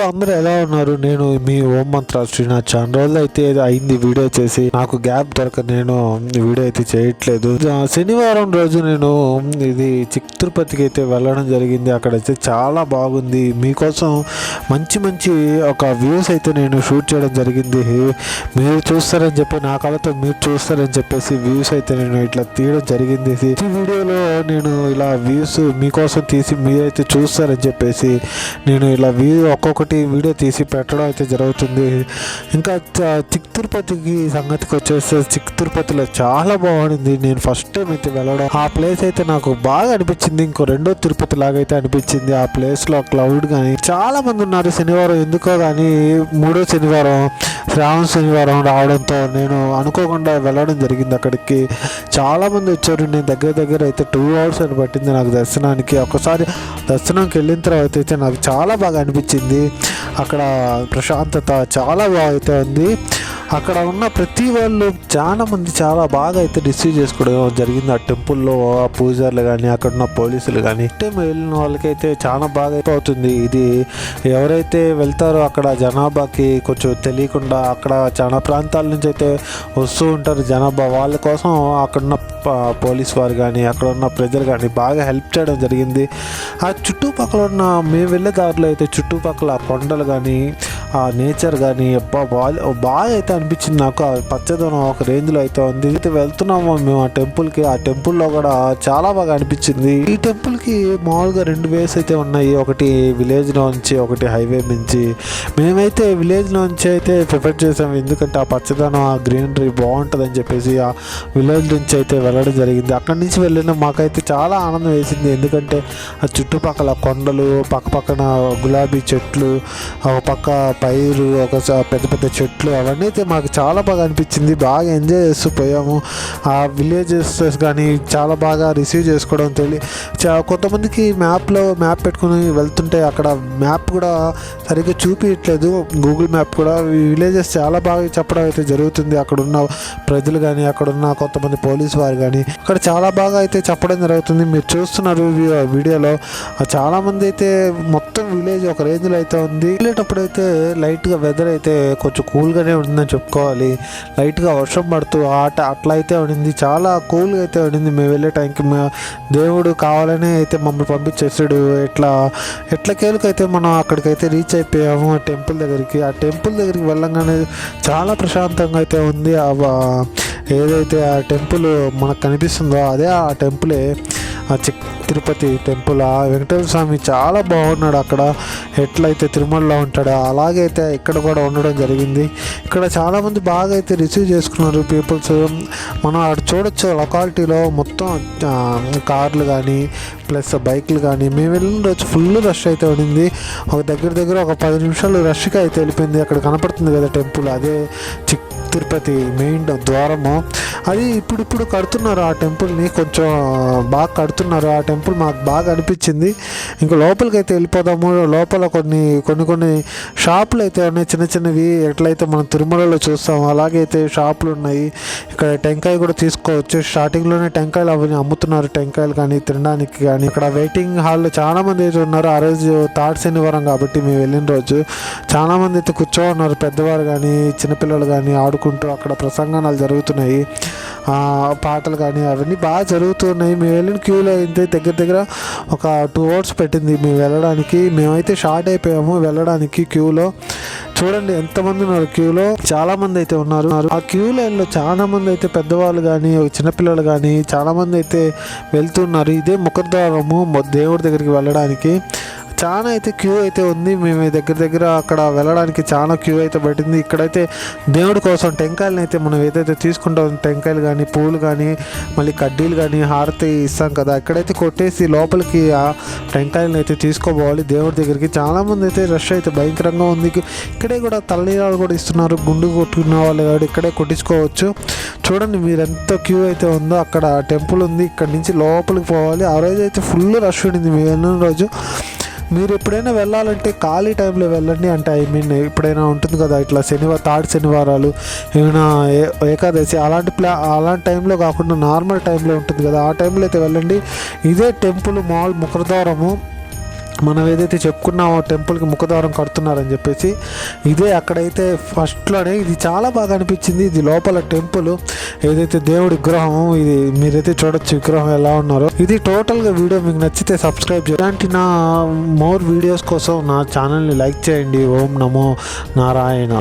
అందరూ ఎలా ఉన్నారు? నేను మీ ఓం మంత్ర శ్రీనాథ్. చాలా రోజులు అయితే అయింది వీడియో చేసి, నాకు గ్యాప్ దొరక నేను వీడియో అయితే చేయట్లేదు. శనివారం రోజు నేను ఇది తిరుపతికి అయితే వెళ్ళడం జరిగింది. అక్కడైతే చాలా బాగుంది. మీకోసం మంచి మంచి ఒక వ్యూస్ అయితే నేను షూట్ చేయడం జరిగింది. మీరు చూస్తారని చెప్పి, నా కళతో మీరు చూస్తారని చెప్పేసి వ్యూస్ అయితే నేను ఇట్లా తీయడం జరిగింది. ఈ వీడియోలో నేను ఇలా వ్యూస్ మీకోసం తీసి మీరైతే చూస్తారని చెప్పేసి నేను ఇలా ఒక్కొక్కటి వీడియో తీసి పెట్టడం అయితే జరుగుతుంది. ఇంకా తిరుపతికి సంగతికి వచ్చేస్తే, తిరుపతిలో చాలా బాగుంది. నేను ఫస్ట్ టైం అయితే వెళ్ళడం, ఆ ప్లేస్ అయితే నాకు బాగా అనిపించింది. ఇంకో రెండో తిరుపతి లాగైతే అనిపించింది. ఆ ప్లేస్లో క్లౌడ్ కానీ చాలా మంది ఉన్నారు. శనివారం ఎందుకో కానీ మూడో శనివారం, శ్రావణ శనివారం రావడంతో నేను అనుకోకుండా వెళ్ళడం జరిగింది. అక్కడికి చాలామంది వచ్చారు. నేను దగ్గర అయితే 2 hours అని పట్టింది నాకు దర్శనానికి. ఒకసారి దర్శనంకి వెళ్ళిన తర్వాత అయితే నాకు చాలా బాగా అనిపించింది. అక్కడ ప్రశాంతత చాలా బాగా అయితే ఉంది. అక్కడ ఉన్న ప్రతి వాళ్ళు చాలా బాగా అయితే రిసీవ్ చేసుకోవడం జరిగింది. ఆ టెంపుల్లో ఆ పూజారులు కానీ, అక్కడ ఉన్న పోలీసులు కానీ, టైం వెళ్ళిన వాళ్ళకైతే చాలా బాగా అయిపోతుంది. ఇది ఎవరైతే వెళ్తారో అక్కడ జనాభాకి కొంచెం తెలియకుండా అక్కడ చాలా ప్రాంతాల నుంచి అయితే వస్తూ ఉంటారు జనాభా. వాళ్ళ కోసం అక్కడున్న పోలీస్ వారు కానీ, అక్కడ ఉన్న ప్రజలు కానీ బాగా హెల్ప్ చేయడం జరిగింది. ఆ చుట్టుపక్కల ఉన్న మేము వెళ్ళే దారిలో అయితే చుట్టుపక్కల కొండలు కానీ, ఆ నేచర్ కానీ బాగా అయితే అనిపించింది నాకు. ఆ పచ్చదనం ఒక రేంజ్లో అయితే ఉంది. అయితే వెళ్తున్నాము మేము ఆ టెంపుల్కి. ఆ టెంపుల్లో కూడా చాలా బాగా అనిపించింది. ఈ టెంపుల్కి మామూలుగా 2 వేస్ అయితే ఉన్నాయి. ఒకటి విలేజ్లో నుంచి, ఒకటి హైవే నుంచి. మేమైతే విలేజ్లో నుంచి అయితే ప్రిఫర్ చేసాము. ఎందుకంటే ఆ పచ్చదనం, ఆ గ్రీనరీ బాగుంటుందని చెప్పేసి ఆ విలేజ్ నుంచి అయితే వెళ్ళడం జరిగింది. అక్కడి నుంచి వెళ్ళిన మాకైతే చాలా ఆనందం వేసింది. ఎందుకంటే ఆ చుట్టుపక్కల కొండలు, పక్కన గులాబీ చెట్లు, ఒక పక్క పైరు, ఒక పెద్ద పెద్ద చెట్లు, అవన్నీ అయితే మాకు చాలా బాగా అనిపించింది. బాగా ఎంజాయ్ చేస్తూ పోయాము. ఆ విలేజెస్ కానీ చాలా బాగా రిసీవ్ చేసుకోవడం కొంతమందికి మ్యాప్ పెట్టుకుని వెళ్తుంటే అక్కడ మ్యాప్ కూడా సరిగ్గా చూపించట్లేదు. గూగుల్ మ్యాప్ కూడా విలేజెస్ చాలా బాగా చెప్పడం అయితే జరుగుతుంది. అక్కడ ఉన్న ప్రజలు కానీ, అక్కడ ఉన్న కొంతమంది పోలీసు వారు కానీ అక్కడ చాలా బాగా అయితే చెప్పడం జరుగుతుంది. మీరు చూస్తున్నారు వీడియోలో. చాలామంది అయితే మొత్తం విలేజ్ ఒక రేంజ్లో అయితే ఉంది. వెళ్ళేటప్పుడు అయితే లైట్గా వెదర్ అయితే కొంచెం కూల్గానే ఉండిందని చెప్పుకోవాలి. లైట్గా వర్షం పడుతూ అట్లా అయితే ఉండింది. చాలా కూల్గా అయితే ఉండింది. మేము వెళ్ళే టైంకి దేవుడు కావాలనే అయితే మమ్మల్ని పంపించేసాడు. ఎట్లకేలకైతే మనం అక్కడికైతే రీచ్ అయిపోయాము ఆ టెంపుల్ దగ్గరికి. ఆ టెంపుల్ దగ్గరికి వెళ్ళంగానే చాలా ప్రశాంతంగా అయితే ఉంది. ఏదైతే ఆ టెంపుల్ మనకు కనిపిస్తుందో అదే ఆ టెంపులే, ఆ తిరుపతి టెంపుల్. ఆ వెంకటేశ్వర స్వామి చాలా బాగున్నాడు. అక్కడ ఎట్లయితే తిరుమలలో ఉంటాడో అలాగే అయితే ఇక్కడ కూడా ఉండడం జరిగింది. ఇక్కడ చాలామంది బాగా అయితే రిసీవ్ చేసుకున్నారు పీపుల్స్. మనం అక్కడ చూడొచ్చు లొకాలిటీలో మొత్తం కార్లు కానీ ప్లస్ బైక్లు కానీ. మేము వెళ్ళిన రోజు ఫుల్ రష్ అయితే ఉండింది. ఒక దగ్గర ఒక 10 నిమిషాలు రష్గా అయితే వెళ్ళిపోయింది. అక్కడ కనపడుతుంది కదా టెంపుల్, అదే తిరుపతి మెయిన్ ద్వారము. అది ఇప్పుడు కడుతున్నారు ఆ టెంపుల్ని, కొంచెం బాగా కడుతున్నారు. ఆ టెంపుల్ మాకు బాగా అనిపించింది. ఇంకా లోపలికి అయితే వెళ్ళిపోదాము. లోపల కొన్ని షాపులు అయితే ఉన్నాయి, చిన్నవి. ఎట్లయితే మనం తిరుమలలో చూస్తాము అలాగే అయితే షాపులు ఉన్నాయి. ఇక్కడ టెంకాయ కూడా తీసుకోవచ్చు. స్టార్టింగ్లోనే టెంకాయలు అవన్నీ అమ్ముతున్నారు. టెంకాయలు కానీ తినడానికి కానీ. ఇక్కడ వెయిటింగ్ హాల్లో చాలామంది అయితే ఉన్నారు. ఆ రోజు థర్డ్ శనివారం కాబట్టి మేము వెళ్ళిన రోజు చాలామంది అయితే కూర్చోన్నారు. పెద్దవారు కానీ, చిన్నపిల్లలు కానీ ఆడుకుంటూ అక్కడ ప్రసంగాలు జరుగుతున్నాయి. పాటలు కానీ అవన్నీ బాగా జరుగుతున్నాయి. మేము వెళ్ళిన క్యూలో అయితే దగ్గర ఒక 2 hours పెట్టింది మేము వెళ్ళడానికి. మేమైతే షార్ట్ అయిపోయాము వెళ్ళడానికి క్యూలో. చూడండి ఎంతమంది ఉన్నారు క్యూలో. చాలా మంది అయితే ఉన్నారు. ఆ క్యూ లైన్లో చాలా మంది అయితే పెద్దవాళ్ళు కానీ, చిన్నపిల్లలు కానీ చాలా మంది అయితే వెళ్తున్నారు. ఇదే ముఖద్వారము దేవుడి దగ్గరికి వెళ్ళడానికి. చాలా అయితే క్యూ అయితే ఉంది. మేము దగ్గర అక్కడ వెళ్ళడానికి చాలా క్యూ అయితే పట్టింది. ఇక్కడైతే దేవుడి కోసం టెంకాయలను అయితే మనం ఏదైతే తీసుకుంటాం, టెంకాయలు కానీ, పూలు కానీ, మళ్ళీ కడ్డీలు కానీ, హారతి ఇస్తాం కదా, ఇక్కడైతే కొట్టేసి లోపలికి ఆ టెంకాయలను అయితే తీసుకోపోవాలి దేవుడి దగ్గరికి. చాలామంది అయితే రష్ అయితే భయంకరంగా ఉంది. ఇక్కడే కూడా తలనీరాలు కూడా ఇస్తున్నారు. గుండు కొట్టుకున్న వాళ్ళు కూడా ఇక్కడే కొట్టించుకోవచ్చు. చూడండి మీరు ఎంత క్యూ అయితే ఉందో. అక్కడ టెంపుల్ ఉంది, ఇక్కడ నుంచి లోపలికి పోవాలి. ఆ రోజు అయితే ఫుల్ రష్ ఉండింది మేము వెళ్ళిన రోజు. మీరు ఎప్పుడైనా వెళ్ళాలంటే ఖాళీ టైంలో వెళ్ళండి. అంటే ఎప్పుడైనా ఉంటుంది కదా ఇట్లా థర్డ్ శనివారాలు, ఏమైనా ఏకాదశి అలాంటి టైంలో కాకుండా నార్మల్ టైంలో ఉంటుంది కదా, ఆ టైంలో అయితే వెళ్ళండి. ఇదే టెంపుల్ ముఖద్వారము. మనం ఏదైతే చెప్పుకున్నామో టెంపుల్కి ముఖద్వారం కడుతున్నారని చెప్పేసి, ఇదే అక్కడైతే ఫస్ట్లోనే ఇది చాలా బాగా అనిపించింది. ఇది లోపల టెంపుల్ ఏదైతే దేవుడి విగ్రహం, ఇది మీరైతే చూడొచ్చు విగ్రహం ఎలా ఉన్నారో. ఇది టోటల్గా వీడియో మీకు నచ్చితే సబ్స్క్రైబ్ చేయండి. ఇలాంటి నా మోర్ వీడియోస్ కోసం నా ఛానల్ని లైక్ చేయండి. ఓం నమో నారాయణ.